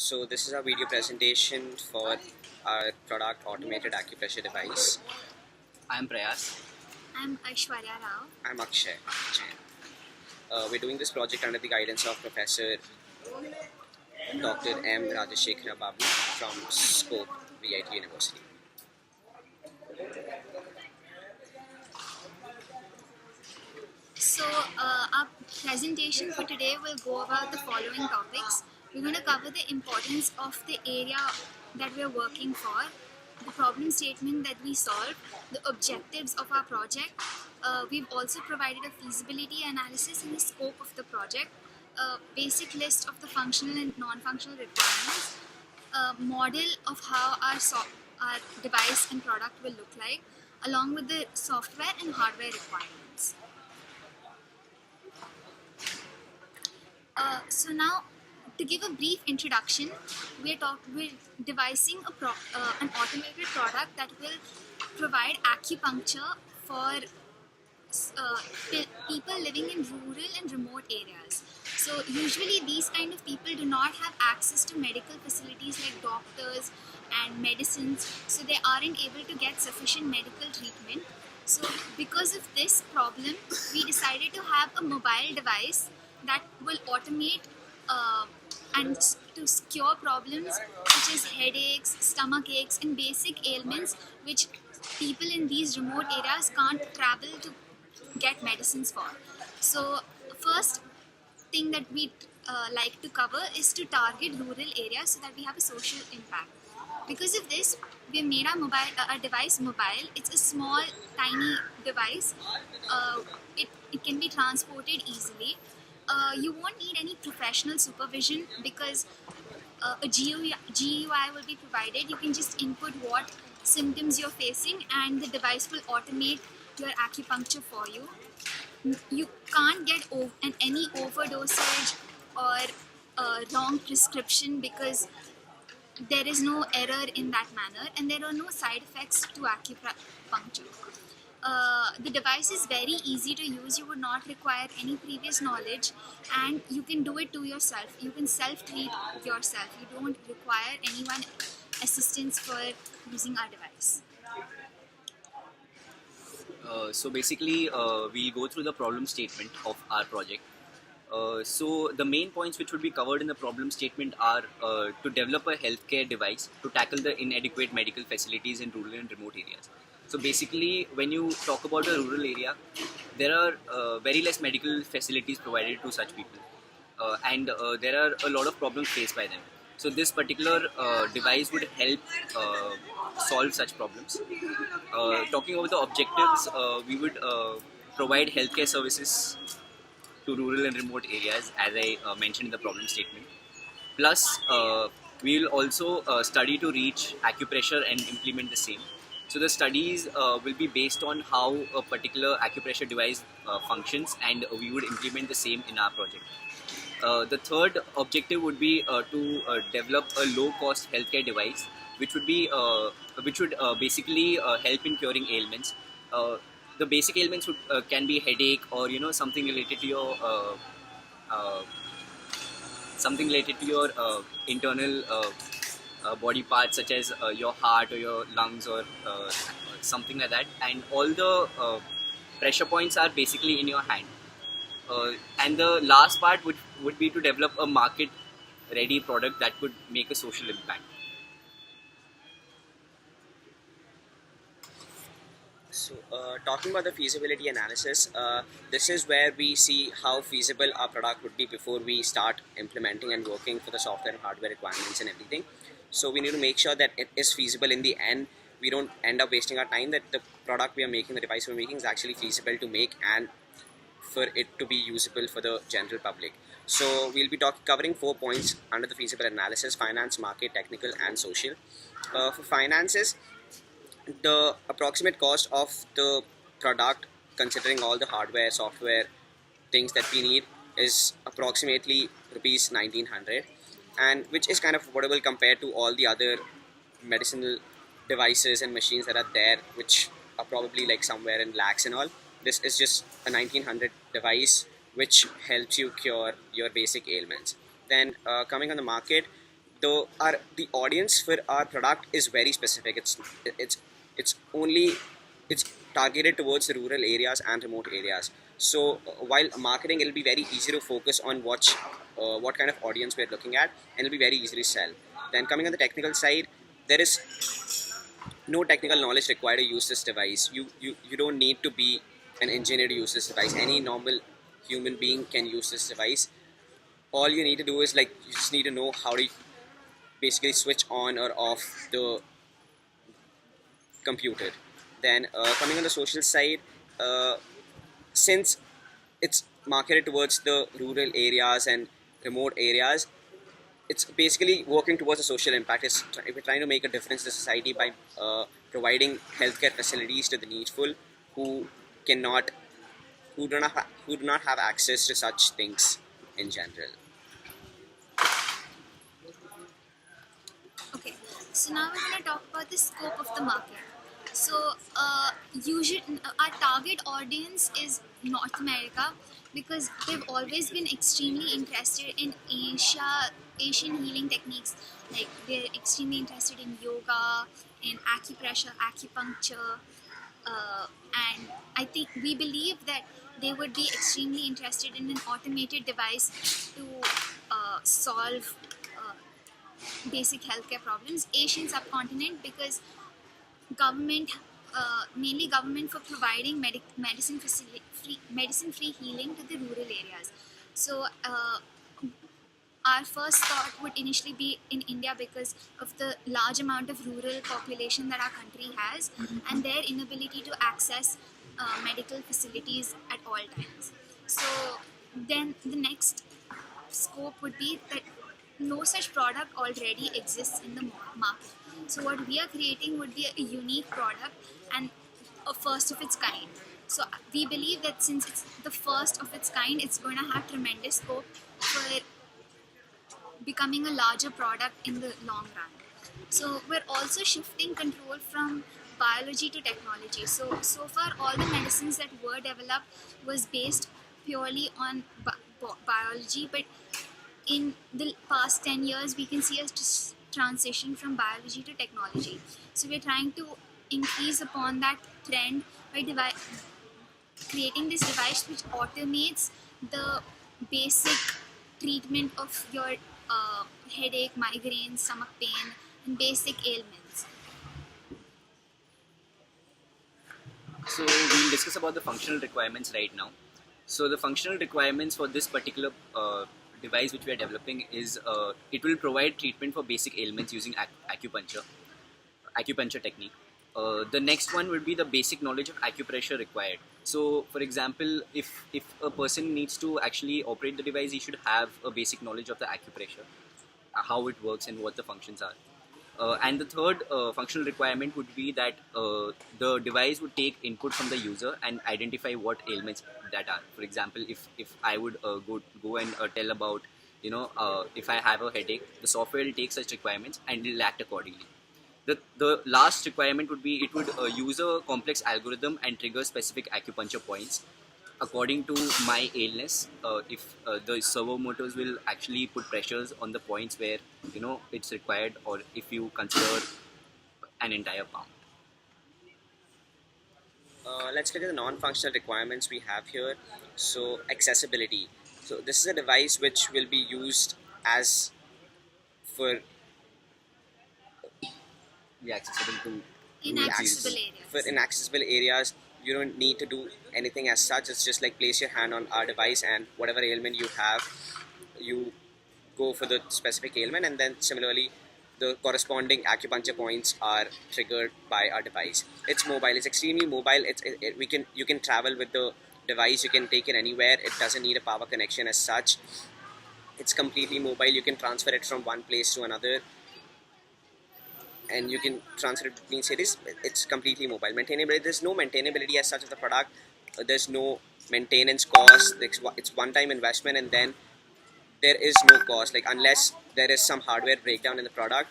So this is our video presentation for our product automated acupressure device. I'm Prayas. I'm Aishwarya Rao. I'm Akshay, Jain. We're doing this project under the guidance of Professor Dr. M Rajasekhara Babu from Scope, VIT University. So our presentation for today will go about the following topics. We're going to cover the importance of the area that we're working for, the problem statement that we solve, the objectives of our project. We've also provided a feasibility analysis and the scope of the project, a basic list of the functional and non-functional requirements, a model of how our device and product will look like, along with the software and hardware requirements. So now, to give a brief introduction, we're devising an automated product that will provide acupuncture for people living in rural and remote areas. So usually these kind of people do not have access to medical facilities like doctors and medicines, so they aren't able to get sufficient medical treatment. So because of this problem, we decided to have a mobile device that will automate and to cure problems such as headaches, stomach aches, and basic ailments which people in these remote areas can't travel to get medicines for. So first thing that we like to cover is to target rural areas so that we have a social impact. Because of this, we have made our device mobile. It's a small, tiny device. It can be transported easily. You won't need any professional supervision because a GUI will be provided. You can just input what symptoms you're facing and the device will automate your acupuncture for you. You can't get any overdosage or wrong prescription because there is no error in that manner and there are no side effects to acupuncture. The device is very easy to use. You would not require any previous knowledge and you can do it to yourself. You can self-treat yourself. You don't require anyone assistance for using our device. So basically, we'll go through the problem statement of our project. So the main points which would be covered in the problem statement are to develop a healthcare device to tackle the inadequate medical facilities in rural and remote areas. So basically, when you talk about a rural area, there are very less medical facilities provided to such people, and there are a lot of problems faced by them. So this particular device would help solve such problems. Talking about the objectives, we would provide healthcare services to rural and remote areas, as I mentioned in the problem statement. Plus, we will also study to reach acupressure and implement the same. So the studies will be based on how a particular acupressure device functions, and we would implement the same in our project. The third objective would be to develop a low-cost healthcare device, which would basically help in curing ailments. The basic ailments can be headache or something related to your internal body parts such as your heart or your lungs or something like that, and all the pressure points are basically in your hand. And the last part would be to develop a market ready product that could make a social impact. So talking about the feasibility analysis, this is where we see how feasible our product would be before we start implementing and working for the software and hardware requirements and everything. So we need to make sure that it is feasible in the end. We don't end up wasting our time, that the product we are making, the device we're making is actually feasible to make and for it to be usable for the general public. So we'll be covering 4 points under the feasible analysis: finance, market, technical, and social. For finances, the approximate cost of the product, considering all the hardware, software, things that we need, is approximately rupees 1900, and which is kind of affordable compared to all the other medicinal devices and machines that are there, which are probably like somewhere in lakhs and all. This is just a 1900 device which helps you cure your basic ailments. Then coming on the market, the audience for our product is very specific. It's only it's targeted towards the rural areas and remote areas. So while marketing, it'll be very easy to focus on what kind of audience we're looking at, and it'll be very easy to sell. Then coming on the technical side, there is no technical knowledge required to use this device. You don't need to be an engineer to use this device. Any normal human being can use this device. All you need to do is, like, you just need to know how to basically switch on or off the computer. Then coming on the social side, since it's marketed towards the rural areas and remote areas, it's basically working towards a social impact. We're trying to make a difference in society by providing healthcare facilities to the needful who cannot, who do not have access to such things in general. Okay, so now we're going to talk about the scope of the market. So, our target audience is North America because they've always been extremely interested in Asian healing techniques. Like, they're extremely interested in yoga, in acupressure, acupuncture, and I think we believe that they would be extremely interested in an automated device to solve basic healthcare problems. Asian subcontinent because government, mainly government, for providing medicine free healing to the rural areas. So our first thought would initially be in India because of the large amount of rural population that our country has, and their inability to access medical facilities at all times. So then the next scope would be that no such product already exists in the market. So what we are creating would be a unique product and a first of its kind. So we believe that since it's the first of its kind, it's going to have tremendous scope for becoming a larger product in the long run. So we're also shifting control from biology to technology. So far all the medicines that were developed was based purely on biology, but in the past 10 years we can see a transition from biology to technology. So we're trying to increase upon that trend by creating this device which automates the basic treatment of your headache, migraine, stomach pain, and basic ailments. So we'll discuss about the functional requirements right now. So the functional requirements for this particular device which we are developing is it will provide treatment for basic ailments using acupuncture technique. The next one would be the basic knowledge of acupressure required. So for example, if a person needs to actually operate the device, he should have a basic knowledge of the acupressure, how it works and what the functions are. And the third functional requirement would be that the device would take input from the user and identify what ailments that are. For example, if I would go and tell about, if I have a headache, the software will take such requirements and it will act accordingly. The last requirement would be it would use a complex algorithm and trigger specific acupuncture points according to my illness. If the servo motors will actually put pressures on the points where it's required, or if you consider an entire palm. Let's look at the non-functional requirements we have here. So accessibility. So this is a device which will be used as for Be accessible to Inaccessible users. areas. for inaccessible areas. You don't need to do anything as such. It's just like place your hand on our device, and whatever ailment you have, you go for the specific ailment, and then similarly the corresponding acupuncture points are triggered by our device. It's mobile. It's extremely mobile. You can travel with the device. You can take it anywhere. It doesn't need a power connection as such. It's completely mobile. You can transfer it from one place to another, and you can transfer it between cities. It's completely mobile. Maintainability. There's no maintainability as such of the product. There's no maintenance cost. It's one-time investment, and then there is no cost. Like, unless there is some hardware breakdown in the product,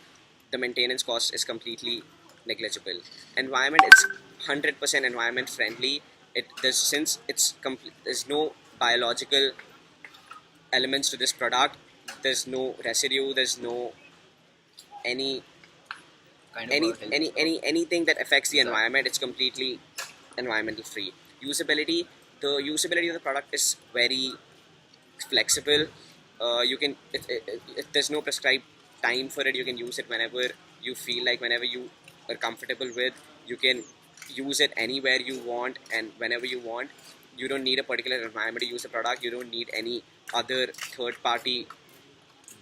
the maintenance cost is completely negligible. Environment, it's 100% environment friendly. There's no biological elements to this product. There's no residue. There's no any kind of a health, anything that affects the Exactly. environment. It's completely environmental free. Usability, the usability of the product is very flexible. You can there's no prescribed time for it. You can use it whenever you feel like, whenever you are comfortable with. You can use it anywhere you want and whenever you want. You don't need a particular environment to use the product. You don't need any other third party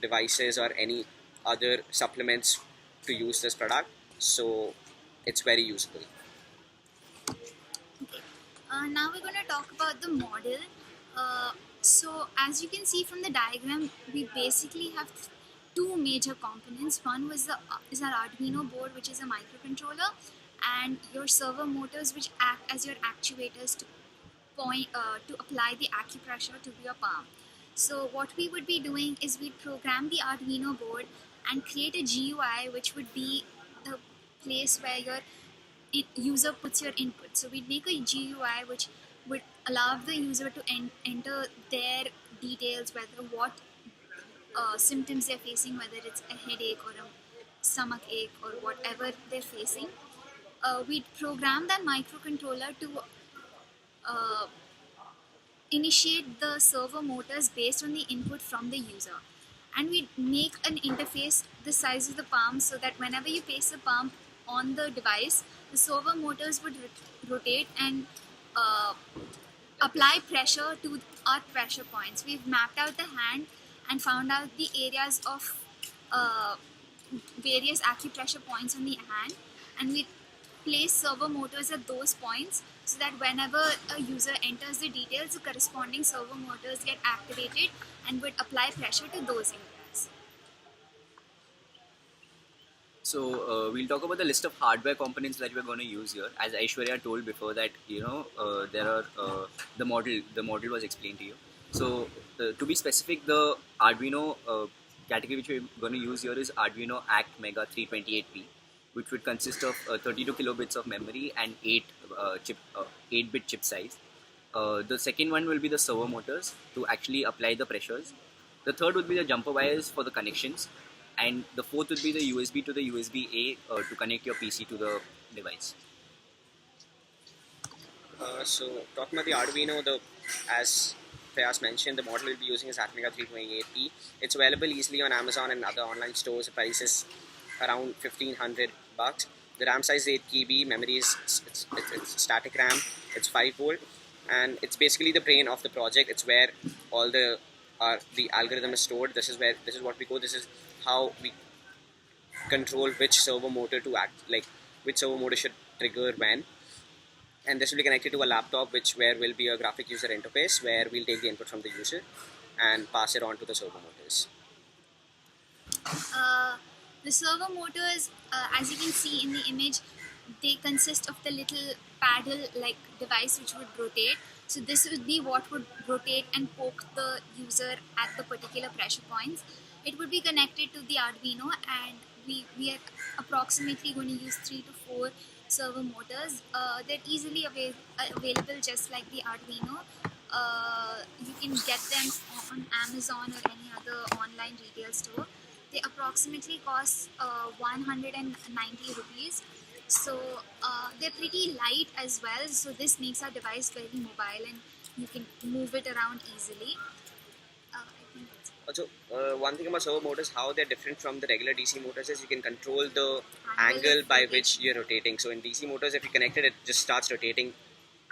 devices or any other supplements to use this product. So it's very usable. Okay. Now we're going to talk about the model. So as you can see from the diagram, we basically have two major components. One was is our Arduino board, which is a microcontroller, and your servo motors, which act as your actuators to to apply the acupressure to your palm. So what we would be doing is we'd program the Arduino board and create a GUI, which would be the place where your user puts your input. So we'd make a GUI which would allow the user to enter their details, whether what symptoms they're facing, whether it's a headache or a stomach ache or whatever they're facing. We'd program that microcontroller to uh, initiate the servo motors based on the input from the user. And we make an interface the size of the palm so that whenever you place the palm on the device, the servo motors would rotate and uh, apply pressure to our pressure points. We've mapped out the hand and found out the areas of uh, various acupressure points on the hand, and we place servo motors at those points so that whenever a user enters the details, the corresponding servo motors get activated and would apply pressure to those areas. So we'll talk about the list of hardware components that we're going to use here. As Aishwarya told before that, there are the model was explained to you. So to be specific, the Arduino category which we're going to use here is Arduino Act Mega 328P, which would consist of 32 kilobits of memory and 8-bit chip size. The second one will be the servo motors to actually apply the pressures. The third would be the jumper wires for the connections, and the fourth would be the USB to the USB A to connect your PC to the device. So talking about the Arduino, as Prayas mentioned, the model we'll be using is Atmega 328P. It's available easily on Amazon and other online stores. The price is around $1,500. The RAM size is 8 KB. Memory is it's static RAM. It's 5 volt, and it's basically the brain of the project. It's where all the algorithm is stored. This is what we go. This is how we control which servo motor to act, like which servo motor should trigger when. And this will be connected to a laptop, where will be a graphic user interface where we'll take the input from the user and pass it on to the servo motors. The servo motors, as you can see in the image, they consist of the little paddle-like device which would rotate. So this would be what would rotate and poke the user at the particular pressure points. It would be connected to the Arduino, and we are approximately going to use 3 to 4 servo motors. They're easily available just like the Arduino. You can get them on Amazon or any other online retail store. They approximately cost 190 rupees. So they're pretty light as well. So this makes our device very mobile and you can move it around easily. I think that's it. Also, one thing about servo motors, how they're different from the regular DC motors, is you can control the Angle angle of by rotation. which you're rotating. So in DC motors, if you connect it, it just starts rotating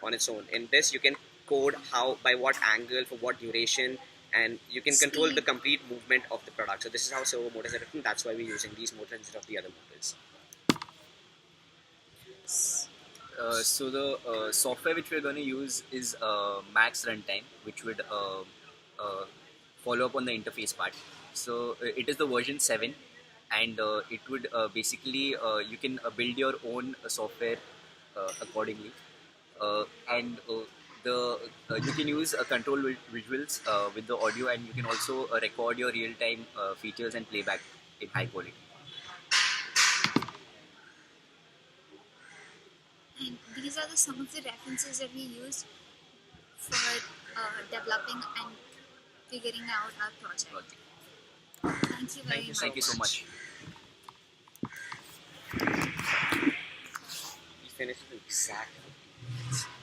on its own. In this, you can code how, by what angle, for what duration, and you can control Speed. the complete movement of the product. So this is how servo motors are different. That's why we're using these motors instead of the other motors. So the software which we're going to use is Max Runtime, which would uh, follow up on the interface part. So it is the version 7, and it would basically you can build your own software accordingly, and the you can use control visuals with the audio, and you can also record your real-time features and playback in high quality. And these are some of the references that we used for developing and figuring out our project. Okay. Thank you very much. Thank you so much. finished in exact 15 minutes.